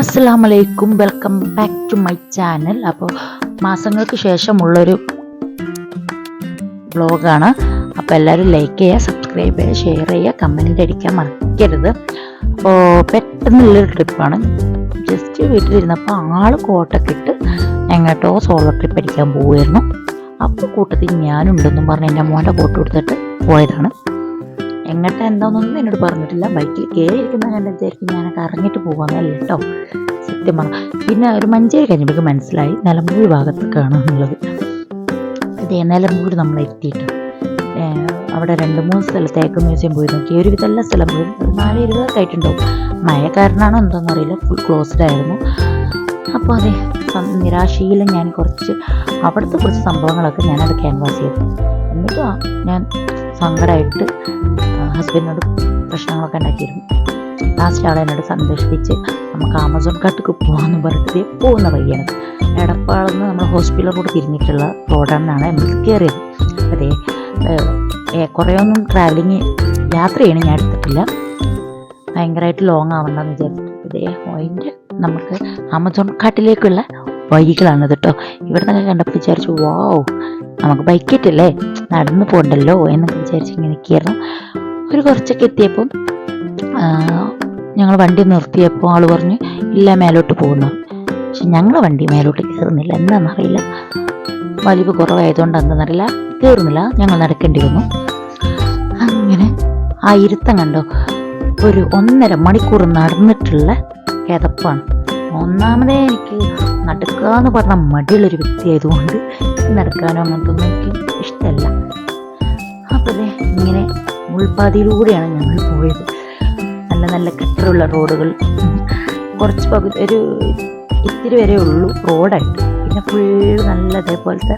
അസ്സലാമലൈക്കും, welcome back to my channel. അപ്പോൾ മാസങ്ങൾക്ക് ശേഷമുള്ളൊരു വ്ളോഗാണ്. അപ്പോൾ എല്ലാവരും ലൈക്ക് ചെയ്യുക, സബ്സ്ക്രൈബ് ചെയ്യുക, ഷെയർ ചെയ്യുക, കമൻറ്റ് അടിക്കാൻ മറക്കരുത്. അപ്പോൾ പെട്ടെന്നുള്ളൊരു ട്രിപ്പാണ്. ജസ്റ്റ് വീട്ടിലിരുന്നപ്പോൾ ആൾ കോട്ടൊക്കെ ഇട്ട് എങ്ങോട്ടോ സോളോ ട്രിപ്പ് അടിക്കാൻ പോവുമായിരുന്നു. അപ്പോൾ കൂട്ടത്തിൽ ഞാനുണ്ടെന്നും പറഞ്ഞ് എൻ്റെ മോൻ്റെ കോട്ട് കൊടുത്തിട്ട് പോയതാണ്. എങ്ങോട്ടാ എന്താണെന്നൊന്നും എന്നോട് പറഞ്ഞിട്ടില്ല. ബൈക്കിൽ കയറിയിരിക്കുന്ന കണ്ട് വിചാരിക്കും ഞാനൊക്കെ ഇറങ്ങിയിട്ട് പോകാമെന്നല്ല കേട്ടോ, സത്യം പറഞ്ഞാൽ. പിന്നെ ഒരു മഞ്ചേരി കഴിഞ്ഞപ്പോൾ മനസ്സിലായി നിലമ്പൂർ ഭാഗത്തേക്കാണ് ഉള്ളത്. ഇതേ നിലമ്പൂർ നമ്മൾ എത്തിയിട്ട് അവിടെ 2-3 സ്ഥലത്തേക്ക് മ്യൂസിയം പോയി നോക്കി. ഒരുവിധ എല്ലാ സ്ഥലം പോയി 4-20 ആയിട്ടുണ്ടാവും. മഴ കാരണമാണോ എന്താണെന്ന് അറിയില്ല, ഫുൾ ക്ലോസ്ഡ് ആയിരുന്നു. അപ്പോൾ അതെ നിരാശയിൽ ഞാൻ അവിടുത്തെ കുറച്ച് സംഭവങ്ങളൊക്കെ ഞാനത് ക്യാൻവാസ് ചെയ്തു. എന്നിട്ട് ഞാൻ സങ്കടമായിട്ട് ഹസ്ബൻഡിനോട് പ്രശ്നങ്ങളൊക്കെ ഉണ്ടാക്കിയിരുന്നു. ലാസ്റ്റ് ആളെ എന്നോട് സന്തോഷിപ്പിച്ച് നമുക്ക് ആമസോൺ കാട്ടിക്ക് പോകാമെന്ന് പറഞ്ഞിട്ട് പോകുന്ന വഴിയാണ്. എടപ്പാളെന്ന് നമ്മൾ ഹോസ്പിറ്റലിൽ കൂടെ തിരിഞ്ഞിട്ടുള്ള റോഡാണെന്നാണ് നമ്മൾ കയറിയത്. അതെ കുറേയൊന്നും യാത്ര ചെയ്യണം ഞാൻ എടുത്തിട്ടില്ല, ഭയങ്കരമായിട്ട് ലോങ് ആവണ്ടെന്ന് വിചാരിച്ചിട്ട്. ഇതേ അതിൻ്റെ നമുക്ക് ആമസോൺ കാട്ടിലേക്കുള്ള വഴികളാണ് കേട്ടോ. ഇവിടെ നിന്നൊക്കെ കണ്ടപ്പോൾ വിചാരിച്ചു വാവ്, നമുക്ക് ബൈക്കിട്ടല്ലേ നടന്നു പോകണ്ടല്ലോ എന്നൊക്കെ വിചാരിച്ച് ഇങ്ങനെ നിൽക്കുകയായിരുന്നു. കുറച്ചൊക്കെ എത്തിയപ്പം ഞങ്ങൾ വണ്ടി നിർത്തിയപ്പോൾ ആൾ പറഞ്ഞ് ഇല്ല മേലോട്ട് പോകുന്നു. പക്ഷെ ഞങ്ങൾ വണ്ടി മേലോട്ട് കയറുന്നില്ല, എന്താണെന്നറിയില്ല, വലിവ് കുറവായതുകൊണ്ട് എന്താണെന്നറിയില്ല, കയറുന്നില്ല, ഞങ്ങൾ നടക്കേണ്ടി വന്നു. അങ്ങനെ ആ ഇരുത്തം കണ്ടോ, ഒരു 1.5 മണിക്കൂർ നടന്നിട്ടുള്ള കിതപ്പാണ്. ഒന്നാമതേ എനിക്ക് നടക്കാന്ന് പറഞ്ഞ മടിയുള്ളൊരു വ്യക്തിയായതുകൊണ്ട് നടക്കാനോ അങ്ങനത്തൊന്നും എനിക്ക് ഇഷ്ടമല്ല. അപ്പോൾ അതെ ഇങ്ങനെ മുൾപ്പാതിയിലൂടെയാണ് ഞങ്ങൾ പോയത്. നല്ല നല്ല കട്ടറുള്ള റോഡുകൾ, കുറച്ച് ഒരു ഇത്തിരി വരെ ഉള്ളൂ റോഡായിട്ട്. പിന്നെ ഫുള്ള് നല്ല അതേപോലത്തെ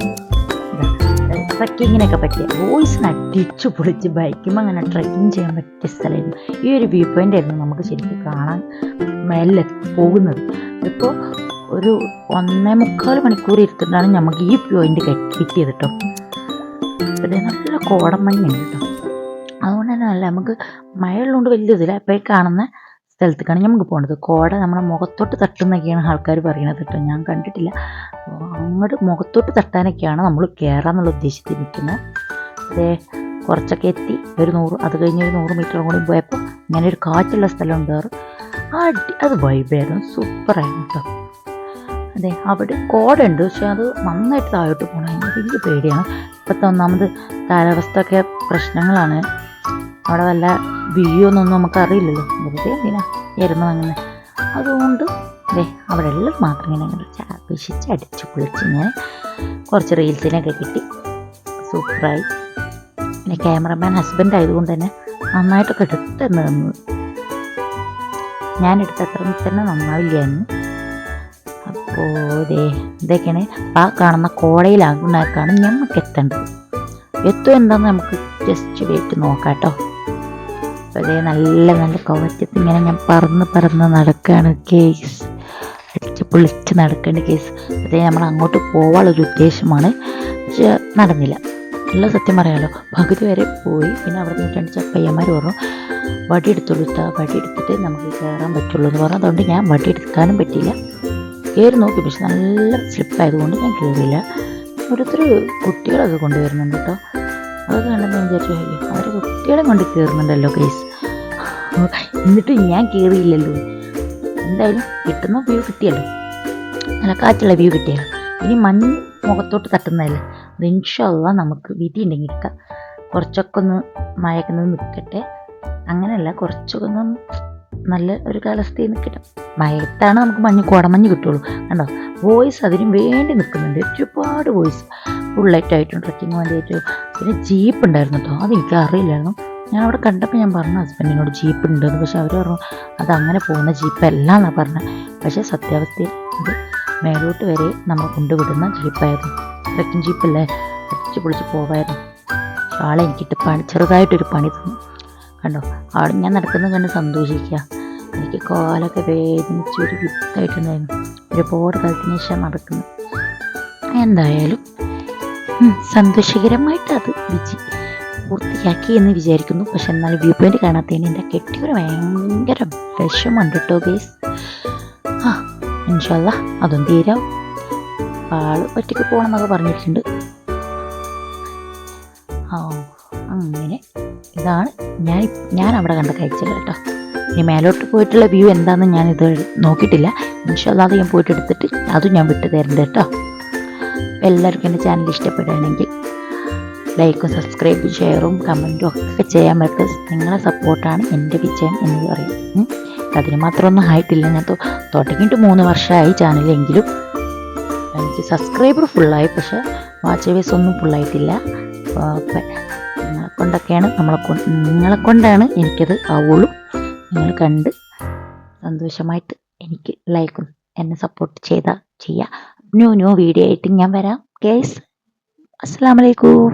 ട്രക്കിങ്ങിനൊക്കെ പറ്റിയ വോയിസിന് അടിച്ചു പൊളിച്ച് ബൈക്കുമ്പോൾ അങ്ങനെ ട്രക്കിങ് ചെയ്യാൻ പറ്റിയ സ്ഥലമായിരുന്നു. ഈ ഒരു വ്യൂ പോയിൻ്റ് ആയിരുന്നു നമുക്ക് ശരിക്കും കാണാൻ മേലെ പോകുന്നത്. ഇപ്പോൾ ഒരു 1.25 മണിക്കൂർ ഇരുത്തിട്ടാണ് നമുക്ക് ഈ പോയിന്റ് കിട്ടിയത് കേട്ടോ. പിന്നെ നല്ല കോടമഞ്ഞുണ്ട് കേട്ടോ, അതുകൊണ്ട് തന്നെ നല്ല നമുക്ക് മഴയുള്ളതുകൊണ്ട് വലിയ ഇതില്ല. ഇപ്പോൾ ഈ കാണുന്ന സ്ഥലത്തേക്കാണ് നമുക്ക് പോകേണ്ടത്. കോട നമ്മുടെ മുഖത്തോട്ട് തട്ടുന്നൊക്കെയാണ് ആൾക്കാർ പറയുന്നത് കേട്ടോ, ഞാൻ കണ്ടിട്ടില്ല. അങ്ങോട്ട് മുഖത്തോട്ട് തട്ടാനൊക്കെയാണ് നമ്മൾ കയറാമെന്നുള്ള ഉദ്ദേശത്തിൽ നിൽക്കുന്നത്. അതേ കുറച്ചൊക്കെ എത്തി ഒരു 100, അത് കഴിഞ്ഞ് ഒരു 100 മീറ്റർ കൂടി പോയപ്പോൾ ഇങ്ങനെ ഒരു കാറ്റുള്ള സ്ഥലം ഉണ്ടാറ്. അത് വൈബായിരുന്നു, സൂപ്പറായിരുന്നു കേട്ടോ. അതെ അവിടെ കോട ഉണ്ട്, പക്ഷെ അത് നന്നായിട്ട് താഴോട്ട് പോകണം, എനിക്ക് വലിയ പേടിയാണ്. ഇപ്പോഴത്തെ ഒന്നാമത് കാലാവസ്ഥയൊക്കെ പ്രശ്നങ്ങളാണ്. അവിടെ വല്ല വീയൊന്നൊന്നും നമുക്കറിയില്ലല്ലോ, വെറുതെ എന്തിനാ വരുന്നത് അങ്ങനെ. അതുകൊണ്ട് അതെ അവിടെ ഉള്ളത് മാത്രം ഇങ്ങനെ ചാപ്പിച്ചിട്ട് അടിച്ച് പൊളിച്ച് ഇങ്ങനെ കുറച്ച് റീൽസിനൊക്കെ കിട്ടി, സൂപ്പറായി. പിന്നെ ക്യാമറമാൻ ഹസ്ബൻഡ് ആയതുകൊണ്ട് തന്നെ നന്നായിട്ടൊക്കെ എടുത്തെന്ന് തന്നത്. ഞാനെടുത്ത അത്ര തന്നെ നന്നാവില്ലായിരുന്നു. അപ്പോൾ ഇതൊക്കെയാണ് ആ കാണുന്ന കോടയിലാകുന്നേക്കാണ് ഞങ്ങൾക്ക് എത്തേണ്ടത്. എത്തും എന്താണെന്ന് നമുക്ക് ജസ്റ്റ് വെയിറ്റ് നോക്കാം കേട്ടോ. അപ്പോൾ നല്ല നല്ല കവറ്റത്ത് ഇങ്ങനെ ഞാൻ പറന്ന് നടക്കുകയാണ് കേസ്, അടിച്ച് പൊളിച്ച് നടക്കേണ്ട കേസ്. നമ്മൾ അങ്ങോട്ട് പോകാനുള്ളൊരു ഉദ്ദേശമാണ്, പക്ഷെ നടന്നില്ല. നല്ല സത്യം പറയാമല്ലോ, പകുതി വരെ പോയി. പിന്നെ അവിടെ നിന്ന് 2 ചപ്പയ്യന്മാർ പറഞ്ഞു വടി എടുത്തിട്ട് നമുക്ക് കയറാൻ പറ്റുള്ളൂ എന്ന് പറഞ്ഞു. അതുകൊണ്ട് ഞാൻ വടി എടുക്കാനും പറ്റിയില്ല, കയറി നോക്കി. പക്ഷെ നല്ല സ്ലിപ്പായതുകൊണ്ട് ഞാൻ കയറിയില്ല. ഓരോരുത്തർ കുട്ടികളൊക്കെ കൊണ്ടുവരുന്നുണ്ട് കേട്ടോ. അതൊക്കെ കണ്ടെന്ന് വിചാരിച്ചു, അവർ കുട്ടികളെ കൊണ്ട് കയറുന്നുണ്ടല്ലോ കേസ്, എന്നിട്ട് ഞാൻ കയറിയില്ലല്ലോ. എന്തായാലും കിട്ടുന്ന വ്യൂ കിട്ടിയല്ലോ, നല്ല കാറ്റുള്ള വ്യൂ കിട്ടിയല്ലോ. ഇനി മഞ്ഞ് മുഖത്തോട്ട് തട്ടുന്നതല്ലേ, അത് ഇൻഷാ അല്ലാഹ് നമുക്ക് വിധി ഉണ്ടെങ്കിൽ എടുക്കാം. കുറച്ചൊക്കെ ഒന്ന് മയക്കുന്നത് നിൽക്കട്ടെ, അങ്ങനെയല്ല കുറച്ചൊക്കെ ഒന്ന് നല്ല ഒരു കാലാവസ്ഥയിൽ നിൽക്കട്ടെ. മയത്താണ് നമുക്ക് കോടമഞ്ഞ് കിട്ടുള്ളൂ. കണ്ടോ വോയിസ് അതിന് വേണ്ടി നിൽക്കുന്നുണ്ട്, ഒരുപാട് വോയിസ് ഫുള്ളായിട്ടായിട്ടും ട്രക്കിങ് വേണ്ടിയിട്ടും. പിന്നെ ജീപ്പ് ഉണ്ടായിരുന്നു കേട്ടോ, അതെനിക്ക് അറിയില്ലായിരുന്നു. ഞാൻ അവിടെ കണ്ടപ്പോൾ ഞാൻ പറഞ്ഞു ഹസ്ബൻഡിനോട് ജീപ്പ് ഉണ്ടെന്ന്. പക്ഷെ അവർ പറഞ്ഞു അതങ്ങനെ പോകുന്ന ജീപ്പല്ല എന്നാണ് പറഞ്ഞത്. പക്ഷേ സത്യാവസ്ഥയിൽ അത് മേലോട്ട് വരെ നമ്മൾ കൊണ്ടുവിടുന്ന ജീപ്പായിരുന്നു, ട്രക്കിംഗ് ജീപ്പല്ലേ, അടിച്ച് പൊളിച്ച് പോകായിരുന്നു. ആളെ എനിക്കിട്ട് ചെറുതായിട്ടൊരു പണി തന്നു. കണ്ടോ ആൾ ഞാൻ നടക്കുന്നത് കണ്ട് സന്തോഷിക്കുക. എനിക്ക് കാലൊക്കെ വേദനിച്ചൊരു വിത്തായിട്ടുണ്ടായിരുന്നു, ഒരുപാട് കാലത്തിന് ശേഷം നടക്കുന്നു. എന്തായാലും സന്തോഷകരമായിട്ട് അത് പൂർത്തിയാക്കി എന്ന് വിചാരിക്കുന്നു. പക്ഷെ എന്നാൽ വ്യൂ പോയിന്റ് കാണാത്തതിന് എൻ്റെ കെട്ടിയൊരു ഭയങ്കര വിഷമമുണ്ട് കേട്ടോ ഗൈസ്. ആ ഇൻഷാല്ലാ അതും തീരാവും. ആള് ഒറ്റയ്ക്ക് പോകണം എന്നൊക്കെ പറഞ്ഞിട്ടുണ്ട്. ആ അങ്ങനെ ഇതാണ് ഞാൻ അവിടെ കണ്ട കാഴ്ചകൾ കേട്ടോ. ഇനി മേലോട്ട് പോയിട്ടുള്ള വ്യൂ എന്താണെന്ന് ഞാനിത് നോക്കിയിട്ടില്ല. ഇൻഷാല്ലാ അത് ഞാൻ പോയിട്ട് എടുത്തിട്ട് അതും ഞാൻ വിട്ടു തരുന്നുണ്ട് കേട്ടോ. എല്ലാവർക്കും എൻ്റെ ചാനൽ ഇഷ്ടപ്പെടുകയാണെങ്കിൽ ലൈക്കും സബ്സ്ക്രൈബും ഷെയറും കമൻറ്റും ഒക്കെ ചെയ്യാൻ പറ്റും. നിങ്ങളെ സപ്പോർട്ടാണ് എൻ്റെ വിജയം എന്ന് പറയും. അതിന് മാത്രമൊന്നും ആയിട്ടില്ല. ഞാൻ തുടങ്ങിയിട്ട് 3 വർഷമായി ചാനലെങ്കിലും എനിക്ക് സബ്സ്ക്രൈബർ ഫുള്ളായി, പക്ഷേ വാച്ച് വേസ് ഒന്നും ഫുള്ളായിട്ടില്ല. നിങ്ങളെ കൊണ്ടാണ് എനിക്കത് ആവുള്ളൂ. നിങ്ങൾ കണ്ട് സന്തോഷമായിട്ട് എനിക്ക് ലൈക്കും എന്നെ സപ്പോർട്ട് ചെയ്യുക. ന്യൂ വീഡിയോ ആയിട്ട് ഞാൻ വരാം ഗൈസ്. അസ്സലാമു അലൈക്കും.